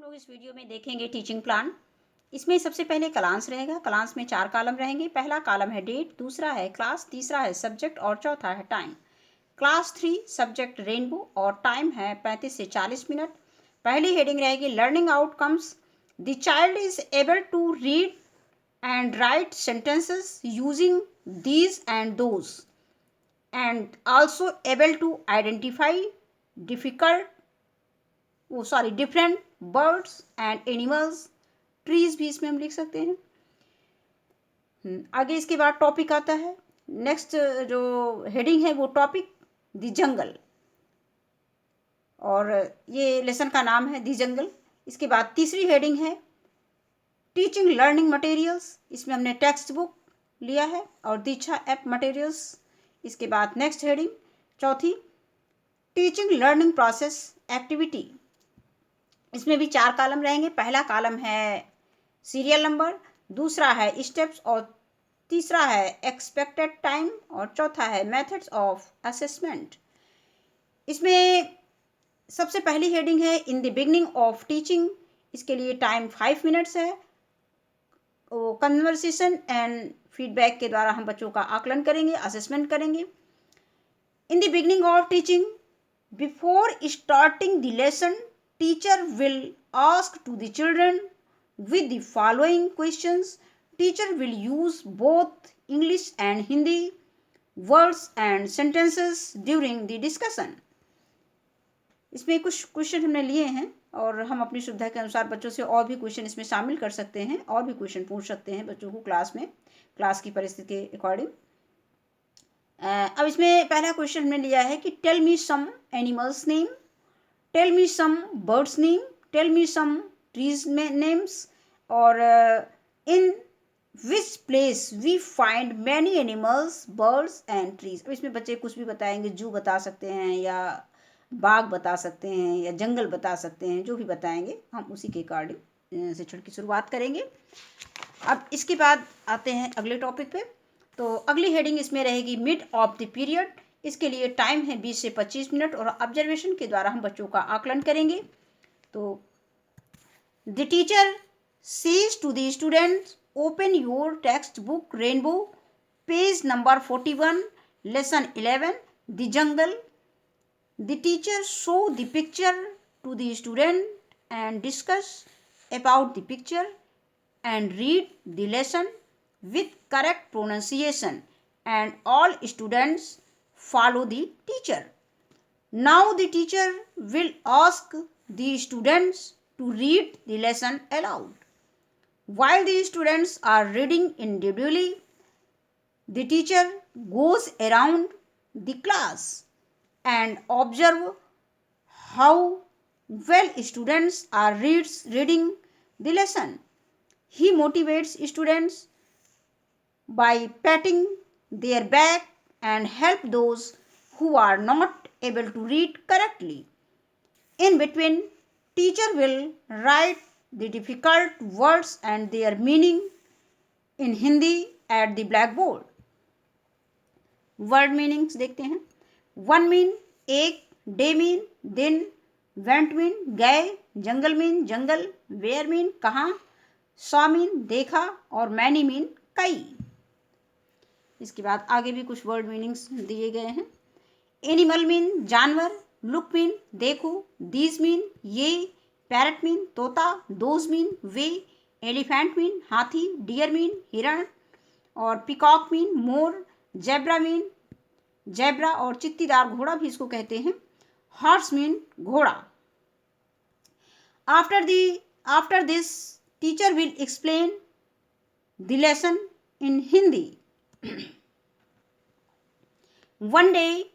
लोग इस वीडियो में देखेंगे टीचिंग प्लान। इसमें सबसे पहले क्लास रहेगा। क्लास में 4 कॉलम रहेंगे। पहला कॉलम है डेट, दूसरा है क्लास, तीसरा है सब्जेक्ट और चौथा है टाइम। क्लास 3 सब्जेक्ट रेनबो और टाइम है 35 से 40 मिनट। पहली हेडिंग रहेगी learning outcomes. The child is able to read and write sentences using these and those and also able to identify difficult different birds and animals, trees भी इसमें हम लिख सकते हैं। आगे इसके बाद टॉपिक आता है। नेक्स्ट जो हेडिंग है वो टॉपिक द जंगल, और ये लेसन का नाम है द जंगल। इसके बाद तीसरी हेडिंग है टीचिंग लर्निंग मटेरियल्स। इसमें हमने टेक्स्ट बुक लिया है और दीक्षा ऐप मटेरियल्स। इसके बाद नेक्स्ट हेडिंग चौथी टीचिंग लर्निंग प्रोसेस एक्टिविटी। इसमें भी 4 कॉलम रहेंगे। पहला कॉलम है सीरियल नंबर, दूसरा है स्टेप्स और तीसरा है एक्सपेक्टेड टाइम और चौथा है मेथड्स ऑफ असेसमेंट। इसमें सबसे पहली हेडिंग है in the beginning of teaching. इसके लिए टाइम 5 मिनट्स है। कन्वर्सेशन एंड फीडबैक के द्वारा हम बच्चों का आकलन करेंगे, असेसमेंट करेंगे। In the beginning of teaching, before starting the lesson, teacher will ask to the children with the following questions. Teacher will use both English and Hindi words and sentences during the discussion. इसमें कुछ question हमने लिए हैं और हम अपनी सुविधा के अनुसार बच्चों से और भी क्वेश्चन इसमें शामिल कर सकते हैं और भी क्वेश्चन पूछ सकते हैं बच्चों को क्लास में, क्लास की परिस्थिति के अकॉर्डिंग। अब इसमें पहला क्वेश्चन हमने लिया है कि tell me some animals name, tell me some birds name, tell me some trees names, और in which place we find many animals birds and trees. अब इसमें बच्चे कुछ भी बताएंगे, जू बता सकते हैं या बाग बता सकते हैं या जंगल बता सकते हैं, जो भी बताएंगे हम उसी के अकॉर्डिंग शिक्षण की शुरुआत करेंगे। अब इसके बाद आते हैं अगले टॉपिक पे। तो अगली हेडिंग इसमें रहेगी मिड ऑफ द पीरियड। इसके लिए टाइम है 20 से 25 मिनट और ऑब्जर्वेशन के द्वारा हम बच्चों का आकलन करेंगे। तो the teacher says to the students, open your textbook Rainbow, page number 41, lesson 11, the jungle. The teacher show the picture to the student and discuss about the picture and read the lesson with correct pronunciation, and all students follow the teacher. Now the teacher will ask the students to read the lesson aloud. While the students are reading individually, the teacher goes around the class and observe how well students are reading the lesson. He motivates students by patting their back and help those who are not able to read correctly. In between, teacher will write the difficult words and their meaning in Hindi at the blackboard. Word meanings देखते हैं। One mean एक, day mean दिन, went mean गए, जंगल mean jungle, where mean कहाँ, saw mean देखा और many mean कई। इसके बाद आगे भी कुछ वर्ड मीनिंग्स दिए गए हैं। एनिमल मीन जानवर, लुक मीन देखो, दीज मीन ये, पैरट मीन तोता, those mean way, elephant mean हाथी, डियर मीन हिरण और पिकॉक मीन मोर, जेब्रा मीन जेब्रा और चित्तीदार घोड़ा भी इसको कहते हैं, हॉर्स मीन घोड़ा। After this teacher will explain the lesson in Hindi. One day,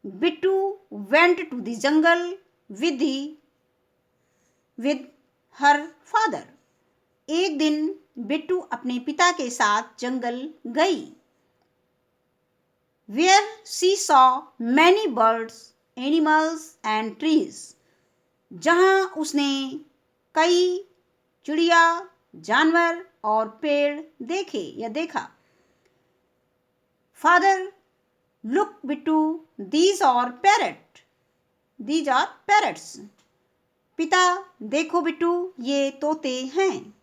Bittu went to the jungle with her father. एक दिन बिट्टू अपने पिता के साथ जंगल गई। Where she saw many birds, animals and trees. जहाँ उसने कई चिड़िया, जानवर और पेड़ देखे या देखा। Father, look Bittu, these are parrots. पिता देखो बिट्टू ये तोते हैं।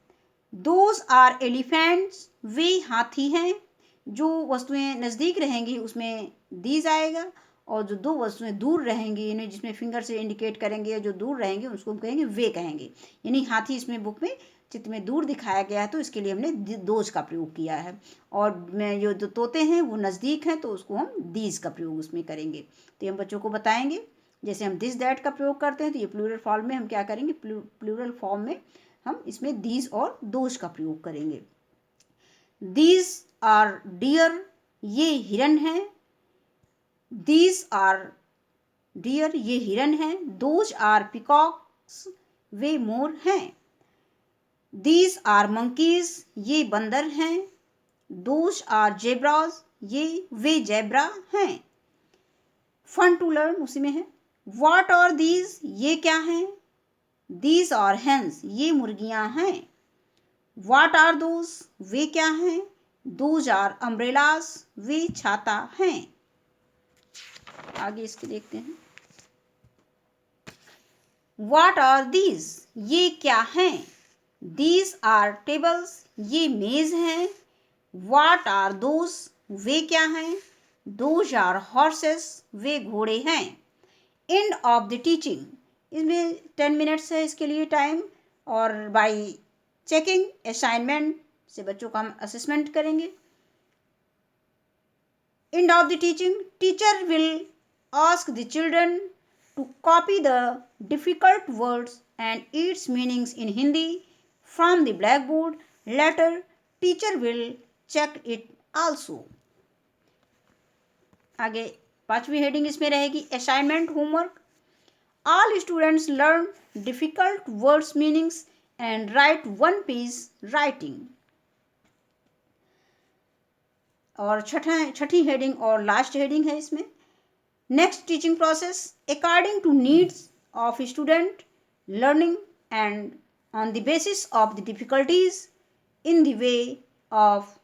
दोज आर एलिफेंट्स वे हाथी हैं। जो वस्तुएं नज़दीक रहेंगी उसमें दीज आएगा, और जो दो वस्तुएं दूर रहेंगी यानी जिसमें फिंगर से इंडिकेट करेंगे, जो दूर रहेंगे उसको हम कहेंगे वे कहेंगे। यानी हाथी इसमें बुक में चित्र में दूर दिखाया गया है तो इसके लिए हमने दोज का प्रयोग किया है, और जो तोते हैं वो नज़दीक हैं तो उसको हम दीज का प्रयोग उसमें करेंगे। तो हम बच्चों को बताएंगे जैसे हम दिस दैट का प्रयोग करते हैं तो ये प्लूरल फॉर्म में हम क्या करेंगे, प्लूरल फॉर्म में हम इसमें दीज और दोज का प्रयोग करेंगे। दीज आर डियर ये हिरन हैं। दीज आर डियर ये हिरन हैं। दोज आर पिकॉक्स वे मोर हैं। दीज आर मंकीज ये बंदर हैं। दोज आर जेब्राज ये वे जेब्रा हैं। फन टू लर्न उसी में है। व्हाट आर दीज ये क्या हैं। दीज आर हेन्स ये मुर्गियां हैं। व्हाट आर दोज वे क्या हैं। दोज आर अम्ब्रेलास वे छाता हैं। आगे इसके देखते हैं। व्हाट आर दीज ये क्या हैं। दीज आर टेबल्स ये मेज हैं। व्हाट आर दोज वे क्या हैं। दोज आर हॉर्सेस वे घोड़े हैं। एंड ऑफ द टीचिंग, इसमें 10 मिनट्स है इसके लिए टाइम, और बाई चेकिंग असाइनमेंट से बच्चों का हम असेसमेंट करेंगे। End of the teaching, teacher will ask the children to copy the difficult words and its meanings in Hindi from the blackboard. Later, teacher will check it also. आगे 5वीं heading इसमें रहेगी assignment homework. All students learn difficult words meanings and write one page writing. और छठी heading और last heading है इसमें। Next teaching process according to needs of student learning and on the basis of the difficulties in the way of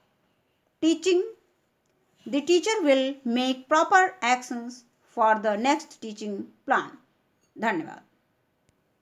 teaching, the teacher will make proper actions for the next teaching plan. धन्यवाद।